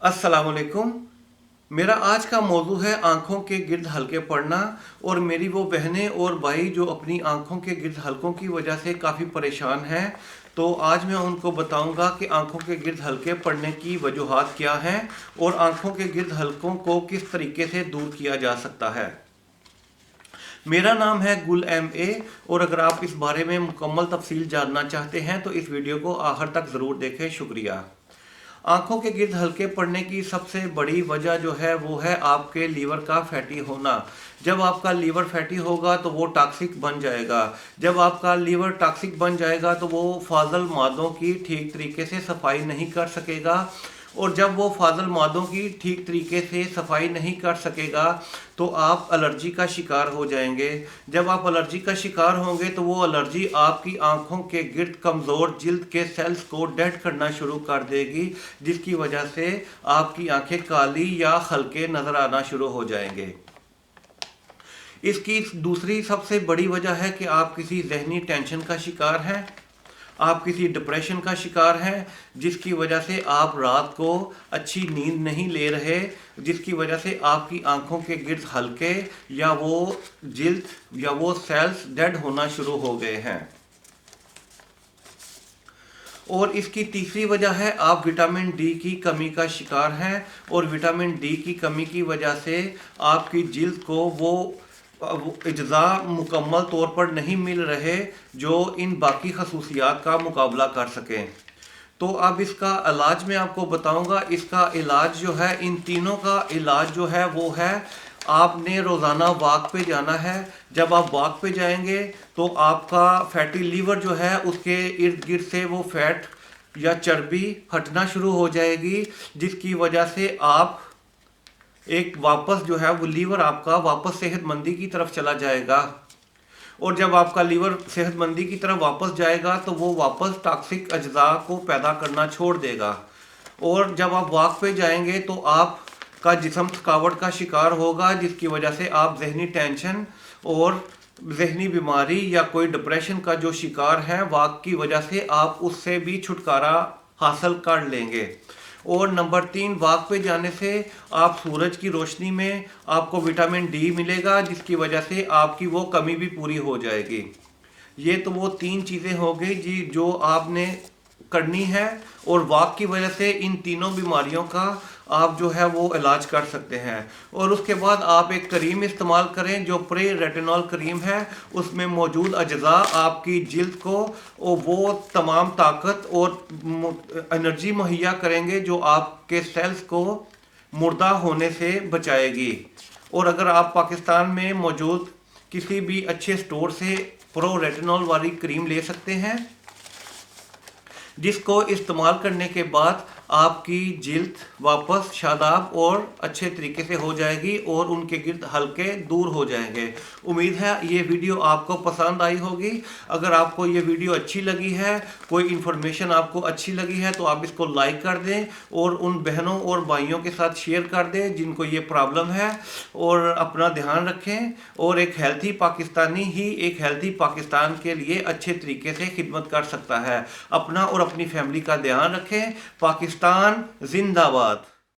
अस्सलाम वालेकुम। मेरा आज का मौजू है आंखों के गिर्द हलके पड़ना। और मेरी वो बहनें और भाई जो अपनी आंखों के गिर्द हलकों की वजह से काफ़ी परेशान हैं, तो आज मैं उनको बताऊंगा कि आंखों के गिर्द हलके पड़ने की वजूहात क्या हैं और आंखों के गिर्द हलकों को किस तरीके से दूर किया जा सकता है। मेरा नाम है गुल MA। और अगर आप इस बारे में मुकम्मल तफसील जानना चाहते हैं तो इस वीडियो को आखिर तक ज़रूर देखें। शुक्रिया। आंखों के गिर्द हल्के पड़ने की सबसे बड़ी वजह जो है वो है आपके लीवर का फैटी होना। जब आपका लीवर फैटी होगा तो वो टॉक्सिक बन जाएगा। जब आपका लीवर टॉक्सिक बन जाएगा तो वो फाजल मादों की ठीक तरीके से सफाई नहीं कर सकेगा। और जब वो फाजल मादों की ठीक तरीके से सफाई नहीं कर सकेगा तो आप एलर्जी का शिकार हो जाएंगे। जब आप एलर्जी का शिकार होंगे तो वो एलर्जी आपकी आंखों के गिर्द कमज़ोर जिल्द के सेल्स को डेड करना शुरू कर देगी, जिसकी वजह से आपकी आंखें काली या हल्के नज़र आना शुरू हो जाएंगे। इसकी दूसरी सबसे बड़ी वजह है कि आप किसी जहनी टेंशन का शिकार हैं, आप किसी डिप्रेशन का शिकार हैं, जिसकी वजह से आप रात को अच्छी नींद नहीं ले रहे, जिसकी वजह से आपकी आंखों के गिर्द हल्के या वो जिल्द या वो सेल्स डेड होना शुरू हो गए हैं। और इसकी तीसरी वजह है आप विटामिन डी की कमी का शिकार हैं। और विटामिन डी की कमी की वजह से आपकी जिल्द को वो अज्जा मुकम्मल तौर पर नहीं मिल रहे जो इन बाकी खसूसियात का मुकाबला कर सकें। तो अब इसका इलाज मैं आपको बताऊंगा। इसका इलाज जो है, इन तीनों का इलाज जो है वो है आपने रोज़ाना वॉक पे जाना है। जब आप वॉक पे जाएंगे तो आपका फैटी लीवर जो है उसके इर्द गिर्द से वो फैट या चर्बी हटना शुरू हो जाएगी, जिसकी वजह से आप एक वापस जो है वो लीवर आपका वापस सेहतमंदी की तरफ चला जाएगा। और जब आपका लीवर सेहतमंदी की तरफ वापस जाएगा तो वो वापस टॉक्सिक अज्जा को पैदा करना छोड़ देगा। और जब आप वॉक पे जाएंगे तो आपका जिस्म थकावट का शिकार होगा, जिसकी वजह से आप जहनी टेंशन और जहनी बीमारी या कोई डिप्रेशन का जो शिकार है, वॉक की वजह से आप उससे भी छुटकारा हासिल कर लेंगे। और नंबर 3, वॉक पे जाने से आप सूरज की रोशनी में आपको विटामिन डी मिलेगा, जिसकी वजह से आपकी वो कमी भी पूरी हो जाएगी। ये तो वो 3 चीज़ें हो गई जी जो आपने करनी है। और वॉक की वजह से इन तीनों बीमारियों का आप जो है वो इलाज कर सकते हैं। और उसके बाद आप एक क्रीम इस्तेमाल करें जो प्रे रेटिनॉल क्रीम है। उसमें मौजूद अज्जा आपकी जिल्द को वो तमाम ताकत और एनर्जी मुहैया करेंगे जो आपके सेल्स को मुर्दा होने से बचाएगी। और अगर आप पाकिस्तान में मौजूद किसी भी अच्छे स्टोर से प्रो रेटिनॉल वाली क्रीम ले सकते हैं, जिसको इस्तेमाल करने के बाद आपकी जिल्द वापस शादाब और अच्छे तरीके से हो जाएगी और उनके गिर्द हल्के दूर हो जाएंगे। उम्मीद है ये वीडियो आपको पसंद आई होगी। अगर आपको ये वीडियो अच्छी लगी है, कोई इन्फॉर्मेशन आपको अच्छी लगी है, तो आप इसको लाइक कर दें और उन बहनों और भाइयों के साथ शेयर कर दें जिनको ये प्रॉब्लम है। और अपना ध्यान रखें और एक हेल्थी पाकिस्तानी ही एक हेल्थी पाकिस्तान के लिए अच्छे तरीके से खिदमत कर सकता है। अपना और अपनी फैमिली का ध्यान रखें। पाकिस्तान जिंदाबाद।